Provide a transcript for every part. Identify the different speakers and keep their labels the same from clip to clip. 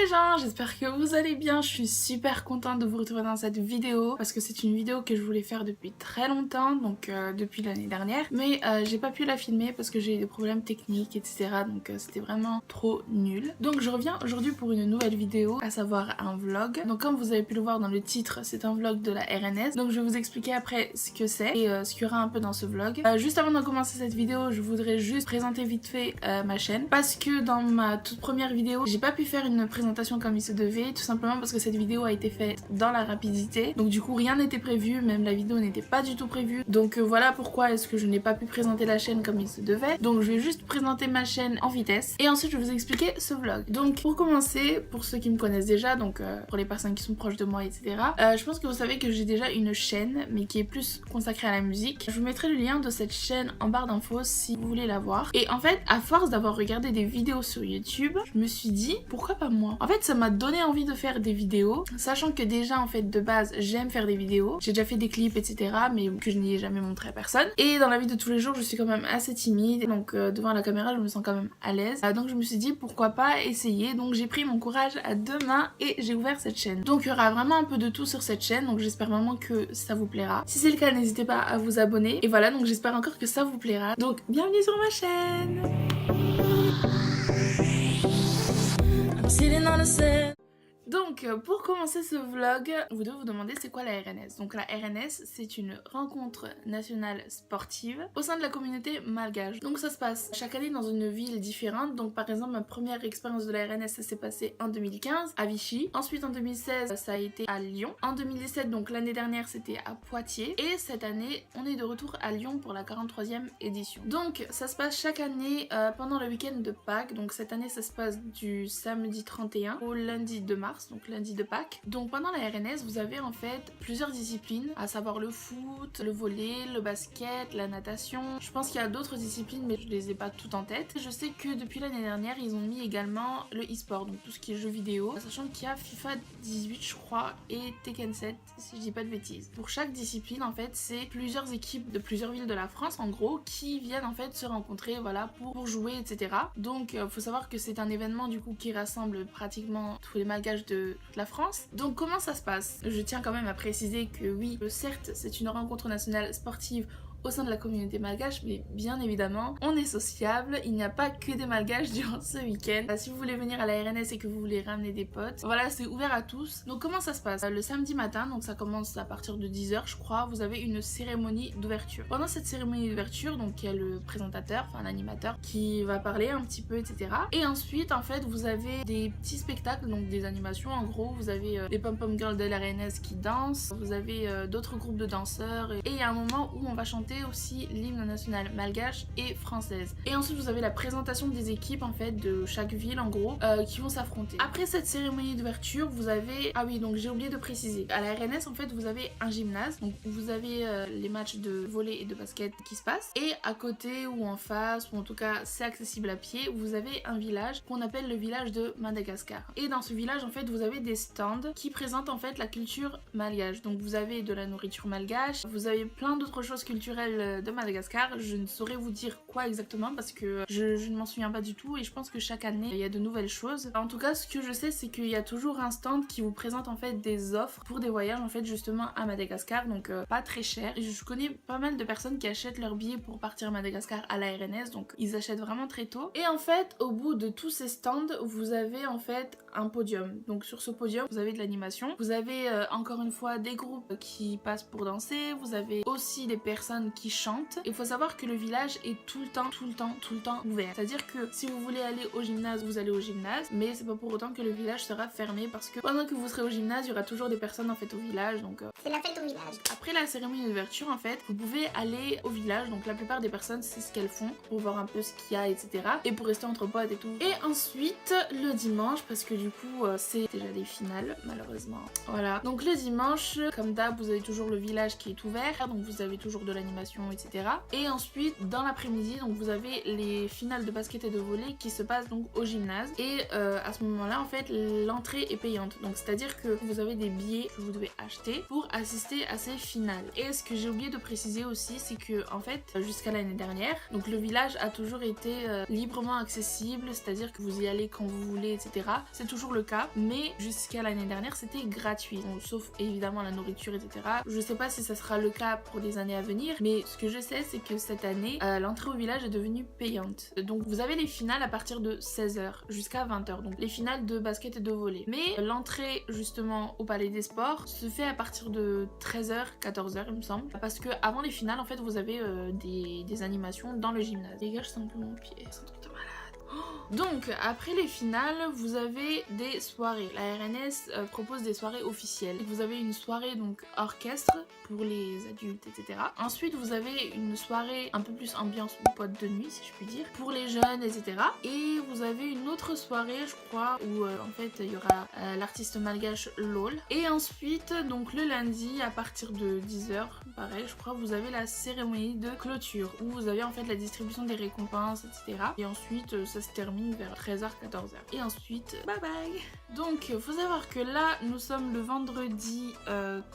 Speaker 1: gens, j'espère que vous allez bien. Je suis super contente de vous retrouver dans cette vidéo parce que c'est une vidéo que je voulais faire depuis très longtemps, donc depuis l'année dernière, mais j'ai pas pu la filmer parce que j'ai eu des problèmes techniques, etc. Donc c'était vraiment trop nul. Donc je reviens aujourd'hui pour une nouvelle vidéo, à savoir un vlog. Donc comme vous avez pu le voir dans le titre, c'est un vlog de la RNS. Donc je vais vous expliquer après ce que c'est et ce qu'il y aura un peu dans ce vlog. Juste avant de commencer cette vidéo, je voudrais juste présenter vite fait ma chaîne parce que dans ma toute première vidéo, j'ai pas pu faire une présentation comme il se devait, tout simplement parce que cette vidéo a été faite dans la rapidité. Donc du coup rien n'était prévu, même la vidéo n'était pas du tout prévue. Donc voilà pourquoi est-ce que je n'ai pas pu présenter la chaîne comme il se devait. Donc je vais juste présenter ma chaîne en vitesse et ensuite je vais vous expliquer ce vlog. Donc pour commencer, pour ceux qui me connaissent déjà, donc pour les personnes qui sont proches de moi, etc. Je pense que vous savez que j'ai déjà une chaîne mais qui est plus consacrée à la musique. Je vous mettrai le lien de cette chaîne en barre d'infos si vous voulez la voir. Et en fait, à force d'avoir regardé des vidéos sur YouTube, je me suis dit pourquoi pas moi. En fait ça m'a donné envie de faire des vidéos, sachant que déjà en fait de base j'aime faire des vidéos, j'ai déjà fait des clips etc, mais que je n'y ai jamais montré à personne. Et dans la vie de tous les jours je suis quand même assez timide, donc devant la caméra je me sens quand même à l'aise, donc je me suis dit pourquoi pas essayer. Donc j'ai pris mon courage à deux mains et j'ai ouvert cette chaîne. Donc il y aura vraiment un peu de tout sur cette chaîne, donc j'espère vraiment que ça vous plaira. Si c'est le cas, n'hésitez pas à vous abonner et voilà, donc j'espère encore que ça vous plaira. Donc bienvenue sur ma chaîne. Donc pour commencer ce vlog, vous devez vous demander c'est quoi la RNS. Donc la RNS c'est une rencontre nationale sportive au sein de la communauté malgache. Donc ça se passe chaque année dans une ville différente. Donc par exemple ma première expérience de la RNS ça s'est passé en 2015 à Vichy. Ensuite en 2016 ça a été à Lyon. En 2017 donc l'année dernière c'était à Poitiers. Et cette année on est de retour à Lyon pour la 43e édition. Donc ça se passe chaque année pendant le week-end de Pâques. Donc cette année ça se passe du samedi 31 au lundi 2 mars. Donc lundi de Pâques. Donc pendant la RNS vous avez en fait plusieurs disciplines, à savoir le foot, le volley, le basket, la natation. Je pense qu'il y a d'autres disciplines mais je les ai pas toutes en tête. Je sais que depuis l'année dernière ils ont mis également le e-sport, donc tout ce qui est jeux vidéo, sachant qu'il y a FIFA 18 je crois et Tekken 7 si je dis pas de bêtises. Pour chaque discipline en fait c'est plusieurs équipes de plusieurs villes de la France en gros qui viennent en fait se rencontrer voilà pour jouer etc. Donc faut savoir que c'est un événement du coup qui rassemble pratiquement tous les malgaches de toute la France. Donc comment ça se passe? Je tiens quand même à préciser que oui, certes c'est une rencontre nationale sportive au sein de la communauté malgache, mais bien évidemment on est sociable, il n'y a pas que des malgaches durant ce week-end. Si vous voulez venir à la RNS et que vous voulez ramener des potes, voilà c'est ouvert à tous. Donc comment ça se passe? Le samedi matin, donc ça commence à partir de 10h je crois, vous avez une cérémonie d'ouverture. Pendant cette cérémonie d'ouverture, donc il y a le présentateur, enfin l'animateur qui va parler un petit peu etc. Et ensuite en fait vous avez des petits spectacles, donc des animations en gros, vous avez les pom-pom girls de la RNS qui dansent, vous avez d'autres groupes de danseurs et il y a un moment où on va chanter aussi l'hymne national malgache et française. Et ensuite vous avez la présentation des équipes en fait de chaque ville en gros qui vont s'affronter. Après cette cérémonie d'ouverture vous avez, ah oui donc j'ai oublié de préciser, à la RNS en fait vous avez un gymnase, donc vous avez les matchs de volley et de basket qui se passent, et à côté ou en face ou en tout cas c'est accessible à pied, vous avez un village qu'on appelle le village de Madagascar. Et dans ce village en fait vous avez des stands qui présentent en fait la culture malgache. Donc vous avez de la nourriture malgache, vous avez plein d'autres choses culturelles de Madagascar. Je ne saurais vous dire quoi exactement parce que je ne m'en souviens pas du tout et je pense que chaque année il y a de nouvelles choses. En tout cas ce que je sais c'est qu'il y a toujours un stand qui vous présente en fait des offres pour des voyages en fait justement à Madagascar, donc pas très cher. Et je connais pas mal de personnes qui achètent leurs billets pour partir à Madagascar à la RNS, donc ils achètent vraiment très tôt. Et en fait au bout de tous ces stands vous avez en fait un podium. Donc sur ce podium vous avez de l'animation, vous avez encore une fois des groupes qui passent pour danser, vous avez aussi des personnes qui chantent. Il faut savoir que le village est tout le temps ouvert. C'est-à-dire que si vous voulez aller au gymnase, vous allez au gymnase, mais c'est pas pour autant que le village sera fermé parce que pendant que vous serez au gymnase, il y aura toujours des personnes en fait au village, donc
Speaker 2: c'est la fête au village.
Speaker 1: Après la cérémonie d'ouverture en fait, vous pouvez aller au village, donc la plupart des personnes c'est ce qu'elles font pour voir un peu ce qu'il y a etc. et pour rester entre potes et tout. Et ensuite le dimanche, parce que du coup c'est déjà les finales malheureusement. Voilà, donc le dimanche comme d'hab vous avez toujours le village qui est ouvert, donc vous avez toujours de l'animation animations, etc. Et ensuite dans l'après-midi, donc vous avez les finales de basket et de volley qui se passent donc au gymnase. Et à ce moment-là, en fait, l'entrée est payante. Donc c'est-à-dire que vous avez des billets que vous devez acheter pour assister à ces finales. Et ce que j'ai oublié de préciser aussi, c'est que en fait, jusqu'à l'année dernière, donc le village a toujours été librement accessible, c'est-à-dire que vous y allez quand vous voulez, etc. C'est toujours le cas, mais jusqu'à l'année dernière, c'était gratuit. Bon, sauf évidemment la nourriture, etc. Je sais pas si ça sera le cas pour les années à venir, mais ce que je sais, c'est que cette année, l'entrée au village est devenue payante. Donc vous avez les finales à partir de 16h jusqu'à 20h, donc les finales de basket et de volley. Mais l'entrée justement au Palais des Sports se fait à partir de 13h, 14h il me semble, parce que avant les finales, en fait, vous avez des animations dans le gymnase. Les gars, je sens un peu mon pied, c'est un truc de malade. Donc après les finales, vous avez des soirées. La RNS propose des soirées officielles. Vous avez une soirée donc orchestre pour les adultes, etc. Ensuite vous avez une soirée un peu plus ambiance boîte de nuit, si je puis dire, pour les jeunes, etc. Et vous avez une autre soirée, je crois, où en fait il y aura l'artiste malgache LOL. Et ensuite donc le lundi à partir de 10h, pareil je crois, vous avez la cérémonie de clôture où vous avez en fait la distribution des récompenses, etc. Et ensuite ça se termine vers 13h, 14h. Et ensuite, bye bye. Donc, faut savoir que là, nous sommes le vendredi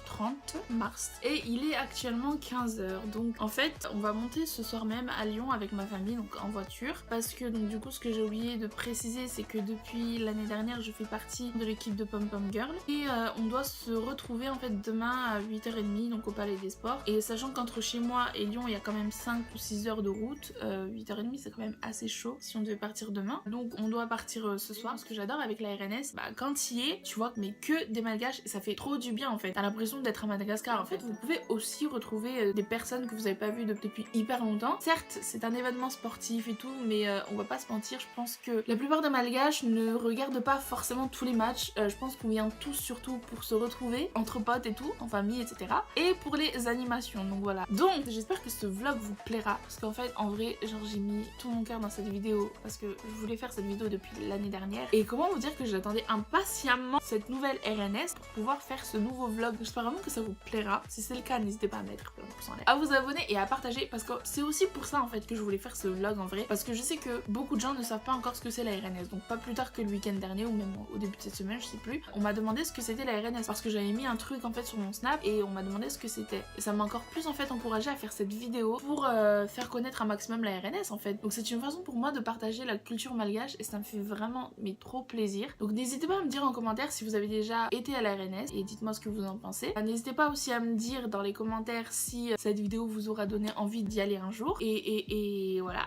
Speaker 1: 30 mars et il est actuellement 15h. Donc, en fait, on va monter ce soir même à Lyon avec ma famille, donc en voiture. Parce que, donc, du coup, ce que j'ai oublié de préciser, c'est que depuis l'année dernière, je fais partie de l'équipe de Pom Pom Girl. Et on doit se retrouver, en fait, demain à 8h30, donc au Palais des Sports. Et sachant qu'entre chez moi et Lyon, il y a quand même 5 ou 6 heures de route, 8h30, c'est quand même assez chaud si on devait partir demain. Donc on doit partir ce soir. Ce que j'adore avec la RNS, quand tu y es, tu vois mais que des malgaches et ça fait trop du bien en fait. T'as l'impression d'être à Madagascar. En fait, vous pouvez aussi retrouver des personnes que vous avez pas vues depuis hyper longtemps. Certes, c'est un événement sportif et tout, mais on va pas se mentir, je pense que la plupart des malgaches ne regardent pas forcément tous les matchs. Je pense qu'on vient tous surtout pour se retrouver entre potes et tout, en famille, etc. Et pour les animations, donc voilà. Donc j'espère que ce vlog vous plaira parce qu'en fait, en vrai, genre j'ai mis tout mon cœur dans cette vidéo parce que je voulais faire cette vidéo depuis l'année dernière et comment vous dire que j'attendais impatiemment cette nouvelle RNS pour pouvoir faire ce nouveau vlog. J'espère vraiment que ça vous plaira. Si c'est le cas, n'hésitez pas à mettre plein de pouces en l'air, à vous abonner et à partager parce que c'est aussi pour ça en fait que je voulais faire ce vlog en vrai, parce que je sais que beaucoup de gens ne savent pas encore ce que c'est la RNS. Donc pas plus tard que le week-end dernier ou même au début de cette semaine, je sais plus, on m'a demandé ce que c'était la RNS parce que j'avais mis un truc en fait sur mon snap et on m'a demandé ce que c'était et ça m'a encore plus en fait encouragé à faire cette vidéo pour faire connaître un maximum la RNS en fait. Donc c'est une façon pour moi de partager la culture malgache et ça me fait vraiment mais trop plaisir. Donc n'hésitez pas à me dire en commentaire si vous avez déjà été à la RNS et dites-moi ce que vous en pensez. N'hésitez pas aussi à me dire dans les commentaires si cette vidéo vous aura donné envie d'y aller un jour et voilà.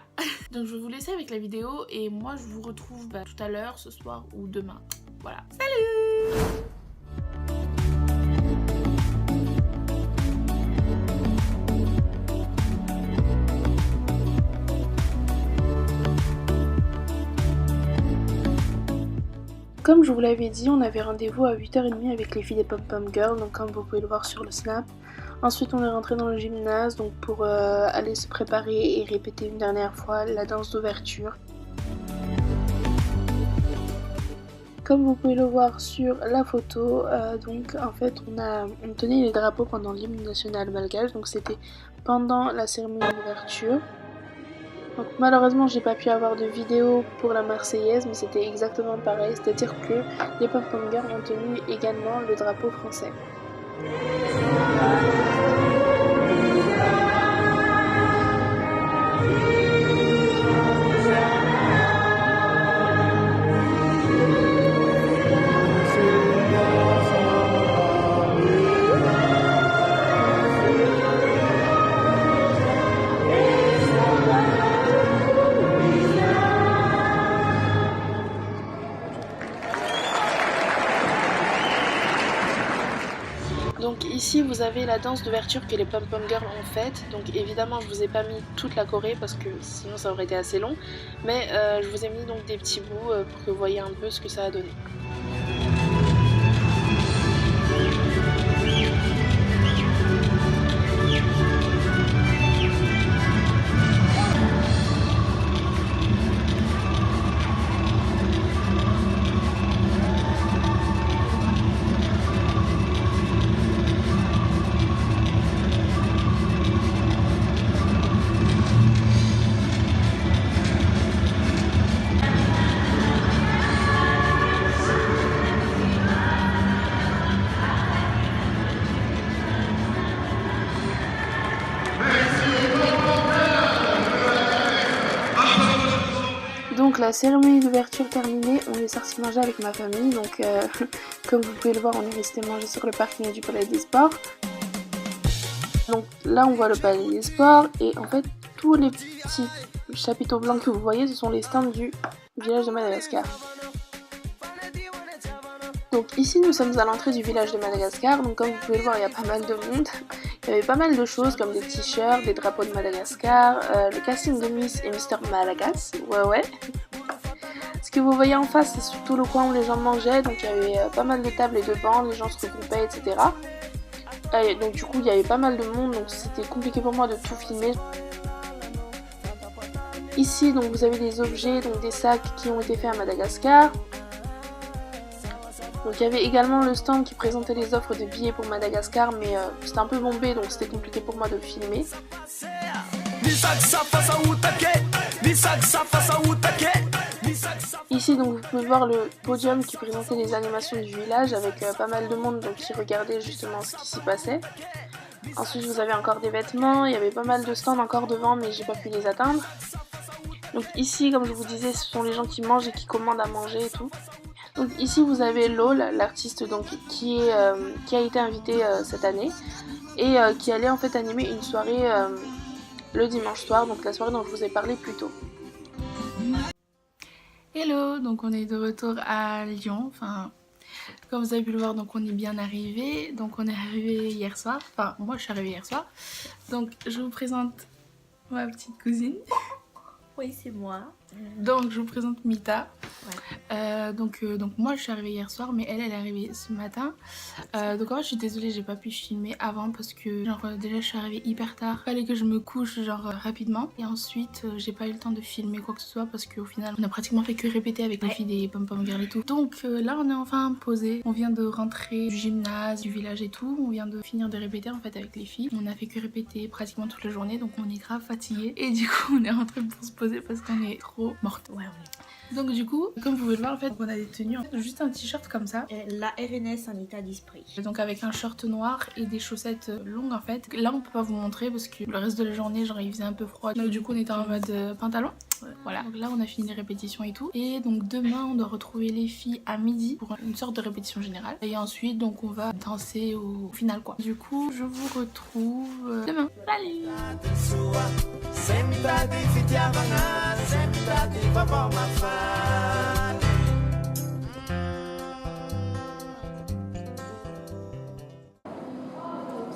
Speaker 1: Donc je vais vous laisser avec la vidéo et moi je vous retrouve tout à l'heure, ce soir ou demain. Voilà. Salut! Comme je vous l'avais dit, on avait rendez-vous à 8h30 avec les filles des Pom Pom Girl, donc comme vous pouvez le voir sur le snap. Ensuite on est rentré dans le gymnase donc pour aller se préparer et répéter une dernière fois la danse d'ouverture. Comme vous pouvez le voir sur la photo, donc en fait on tenait les drapeaux pendant l'hymne national malgache, donc c'était pendant la cérémonie d'ouverture. Donc malheureusement j'ai pas pu avoir de vidéo pour la Marseillaise, mais c'était exactement pareil, c'est-à-dire que les Pom Pom Girls ont tenu également le drapeau français. Donc ici vous avez la danse d'ouverture que les Pom Pom Girls ont faite. Donc évidemment je vous ai pas mis toute la choré parce que sinon ça aurait été assez long. Mais je vous ai mis donc des petits bouts pour que vous voyez un peu ce que ça a donné.
Speaker 2: la cérémonie d'ouverture terminée, on est sorti manger avec ma famille. Donc comme vous pouvez le voir, on est resté manger sur le parking du Palais des Sports. Donc là on voit le Palais des Sports et en fait tous les petits chapiteaux blancs que vous voyez, ce sont les stands du village de Madagascar. Donc ici nous sommes à l'entrée du village de Madagascar, donc comme vous pouvez le voir il y a pas mal de monde. Il y avait pas mal de choses comme des t-shirts, des drapeaux de Madagascar, le casting de Miss et Mister Malagas, ouais. Ce que vous voyez en face c'est surtout le coin où les gens mangeaient, donc il y avait pas mal de tables et de bancs, les gens se regroupaient etc. Et donc du coup il y avait pas mal de monde, donc c'était compliqué pour moi de tout filmer. Ici donc vous avez des objets, donc des sacs qui ont été faits à Madagascar. Donc il y avait également le stand qui présentait les offres de billets pour Madagascar, mais c'était un peu bombé donc c'était compliqué pour moi de filmer. Ici donc vous pouvez voir le podium qui présentait les animations du village avec pas mal de monde donc qui regardait justement ce qui s'y passait. Ensuite vous avez encore des vêtements, il y avait pas mal de stands encore devant mais j'ai pas pu les atteindre. Donc ici comme je vous disais ce sont les gens qui mangent et qui commandent à manger et tout. Donc ici vous avez Lol, l'artiste donc qui a été invité cette année et qui allait en fait animer une soirée le dimanche soir, donc la soirée dont je vous ai parlé plus tôt.
Speaker 1: Hello, donc on est de retour à Lyon, enfin comme vous avez pu le voir donc on est bien arrivé, donc on est arrivé hier soir, enfin moi je suis arrivée hier soir, donc je vous présente ma petite cousine.
Speaker 3: Oui c'est moi.
Speaker 1: Donc je vous présente Mita.
Speaker 3: Ouais.
Speaker 1: Donc moi je suis arrivée hier soir mais elle est arrivée ce matin. Donc en fait je suis désolée j'ai pas pu filmer avant parce que genre déjà je suis arrivée hyper tard. Fallait que je me couche genre rapidement et ensuite j'ai pas eu le temps de filmer quoi que ce soit parce qu'au final on a pratiquement fait que répéter avec les filles des Pom Pom Girls et tout. Donc là on est enfin posé. On vient de rentrer du gymnase, du village et tout. On vient de finir de répéter en fait avec les filles. On a fait que répéter pratiquement toute la journée donc on est grave fatigué et du coup on est rentré pour se poser parce qu'on est trop morte.
Speaker 3: Ouais, on est...
Speaker 1: Donc du coup, comme vous pouvez le voir en fait, on a des tenues, juste un t-shirt comme ça.
Speaker 3: La RNS en état d'esprit.
Speaker 1: Donc avec un short noir et des chaussettes longues en fait. Là on peut pas vous montrer parce que le reste de la journée genre il faisait un peu froid. Donc du coup on était en mode pantalon. Voilà, donc là on a fini les répétitions et tout. Et donc demain on doit retrouver les filles à midi pour une sorte de répétition générale. Et ensuite donc on va danser au final quoi. Du coup je vous retrouve demain. Salut.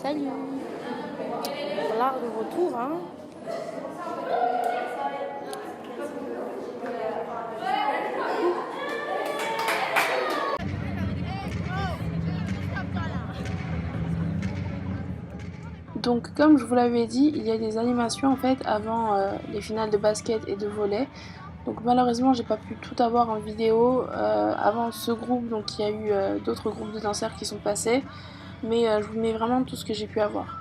Speaker 3: Salut. Voilà de retour hein.
Speaker 2: Donc comme je vous l'avais dit, il y a des animations en fait avant les finales de basket et de volley. Donc malheureusement j'ai pas pu tout avoir en vidéo avant ce groupe, donc il y a eu d'autres groupes de danseurs qui sont passés. Mais je vous mets vraiment tout ce que j'ai pu avoir.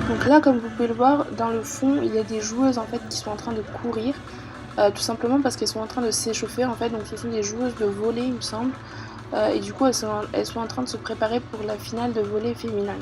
Speaker 2: Donc là comme vous pouvez le voir, dans le fond il y a des joueuses en fait qui sont en train de courir. Tout simplement parce qu'elles sont en train de s'échauffer en fait, donc ce sont des joueuses de volley il me semble. Et du coup elles sont en train de se préparer pour la finale de volley féminin.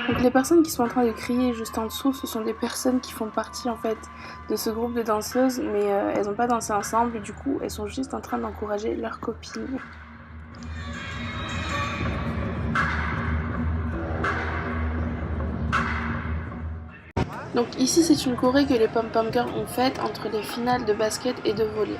Speaker 2: Donc les personnes qui sont en train de crier juste en dessous, ce sont des personnes qui font partie en fait de ce groupe de danseuses, mais elles n'ont pas dansé ensemble et du coup elles sont juste en train d'encourager leurs copines. Donc ici c'est une choré que les Pom Pom Girls ont faite entre les finales de basket et de volley.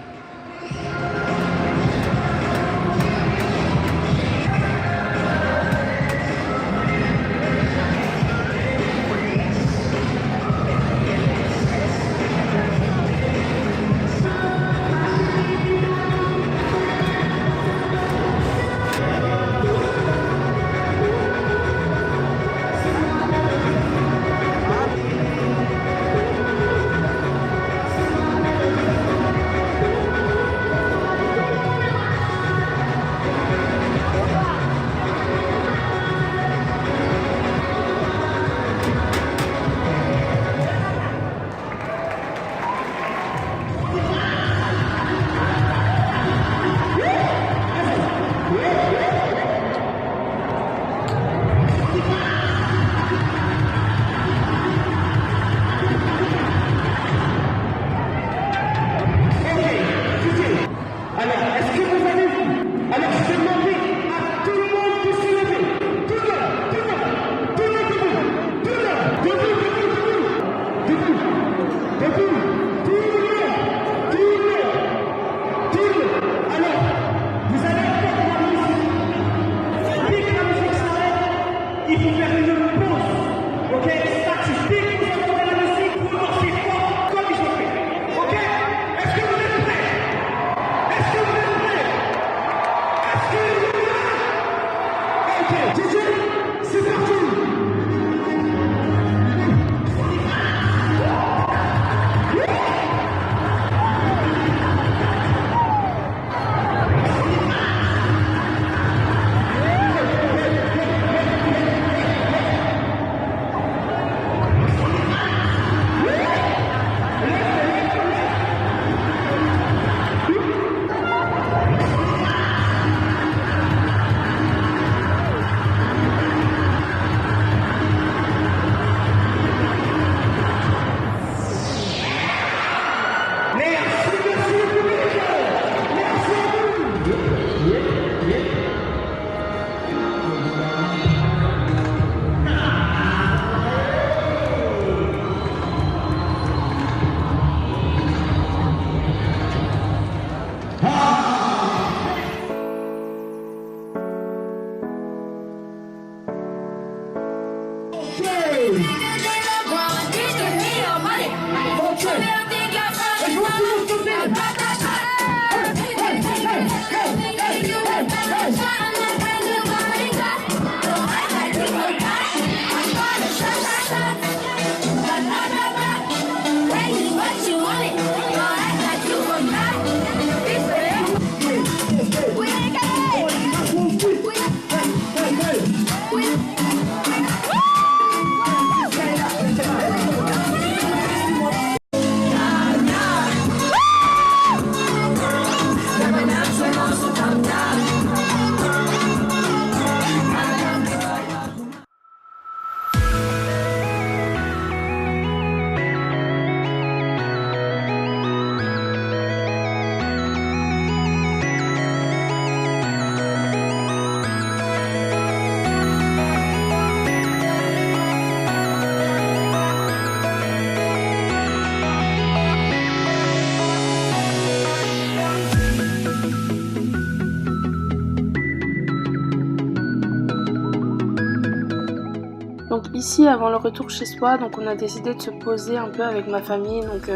Speaker 2: Donc ici, avant le retour chez soi, donc on a décidé de se poser un peu avec ma famille. Donc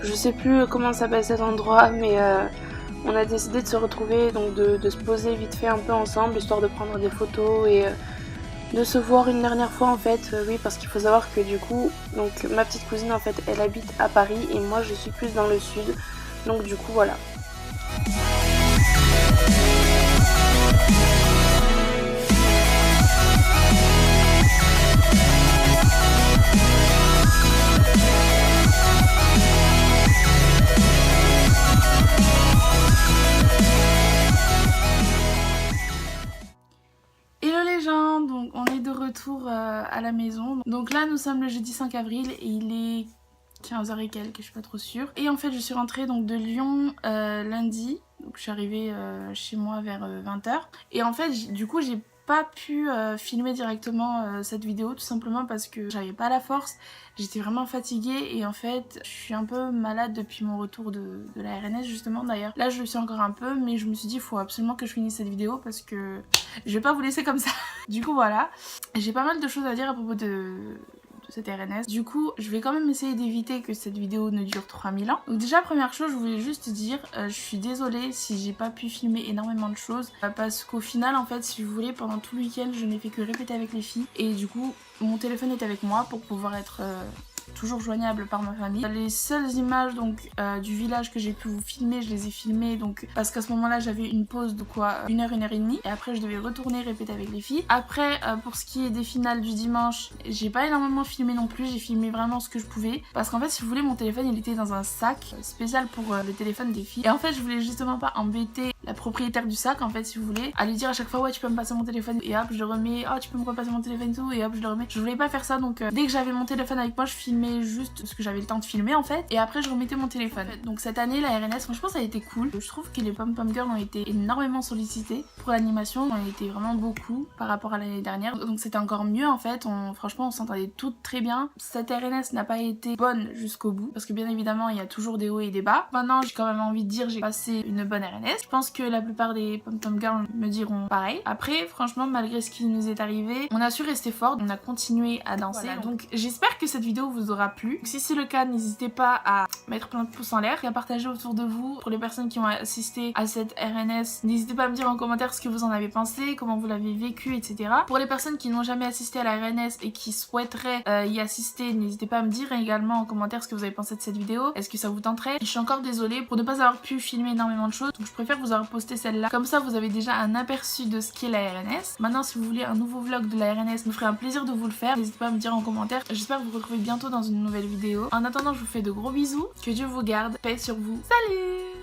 Speaker 2: je sais plus comment s'appelle cet endroit, mais on a décidé de se retrouver, donc de se poser vite fait un peu ensemble, histoire de prendre des photos et de se voir une dernière fois en fait. Oui, parce qu'il faut savoir que du coup, donc ma petite cousine en fait, elle habite à Paris et moi je suis plus dans le sud. Donc du coup voilà.
Speaker 1: Donc on est de retour à la maison. Donc là nous sommes le jeudi 5 avril et il est 15h et quelques, je suis pas trop sûre. Et en fait je suis rentrée donc de Lyon lundi. Donc je suis arrivée chez moi vers 20h. Et en fait du coup j'ai pas pu filmer directement cette vidéo, tout simplement parce que j'avais pas la force, j'étais vraiment fatiguée et en fait je suis un peu malade depuis mon retour de la RNS justement. D'ailleurs là je le suis encore un peu, mais je me suis dit il faut absolument que je finisse cette vidéo parce que je vais pas vous laisser comme ça. Du coup voilà, j'ai pas mal de choses à dire à propos de cette RNS. Du coup, je vais quand même essayer d'éviter que cette vidéo ne dure 3000 ans. Donc déjà, première chose, je voulais juste dire, je suis désolée si j'ai pas pu filmer énormément de choses. Parce qu'au final, en fait, si vous voulez, pendant tout le week-end, je n'ai fait que répéter avec les filles. Et du coup, mon téléphone est avec moi pour pouvoir être toujours joignable par ma famille. Les seules images donc du village que j'ai pu vous filmer, je les ai filmées donc parce qu'à ce moment-là j'avais une pause de quoi 1 heure et demie et après je devais retourner répéter avec les filles. Après pour ce qui est des finales du dimanche, j'ai pas énormément filmé non plus, j'ai filmé vraiment ce que je pouvais parce qu'en fait si vous voulez mon téléphone il était dans un sac spécial pour le téléphone des filles et en fait je voulais justement pas embêter la propriétaire du sac en fait si vous voulez, à lui dire à chaque fois ouais tu peux me passer mon téléphone et hop je le remets, oh tu peux me repasser mon téléphone et tout et hop je le remets. Je voulais pas faire ça donc dès que j'avais mon téléphone avec moi je filmais juste ce que j'avais le temps de filmer en fait et après je remettais mon téléphone. Donc cette année la RNS franchement ça a été cool. Je trouve que les Pom Pom Girls ont été énormément sollicités pour l'animation, on a été vraiment beaucoup par rapport à l'année dernière donc c'était encore mieux en fait, franchement on s'entendait toutes très bien. Cette RNS n'a pas été bonne jusqu'au bout parce que bien évidemment il y a toujours des hauts et des bas. Maintenant j'ai quand même envie de dire j'ai passé une bonne RNS. Je pense que la plupart des Pom Pom Girls me diront pareil. Après franchement malgré ce qui nous est arrivé on a su rester fort, on a continué à danser. Voilà, donc j'espère que cette vidéo vous aura plu. Si c'est le cas n'hésitez pas à mettre plein de pouces en l'air et à partager autour de vous. Pour les personnes qui ont assisté à cette RNS n'hésitez pas à me dire en commentaire ce que vous en avez pensé, comment vous l'avez vécu, etc. Pour les personnes qui n'ont jamais assisté à la RNS et qui souhaiteraient y assister, n'hésitez pas à me dire également en commentaire ce que vous avez pensé de cette vidéo. Est-ce que ça vous tenterait? Je suis encore désolée pour ne pas avoir pu filmer énormément de choses, donc je préfère vous avoir posté celle-là. Comme ça vous avez déjà un aperçu de ce qu'est la RNS. Maintenant si vous voulez un nouveau vlog de la RNS, me ferait un plaisir de vous le faire. N'hésitez pas à me dire en commentaire. J'espère vous retrouver bientôt dans une nouvelle vidéo. En attendant je vous fais de gros bisous. Que Dieu vous garde. Paix sur vous. Salut!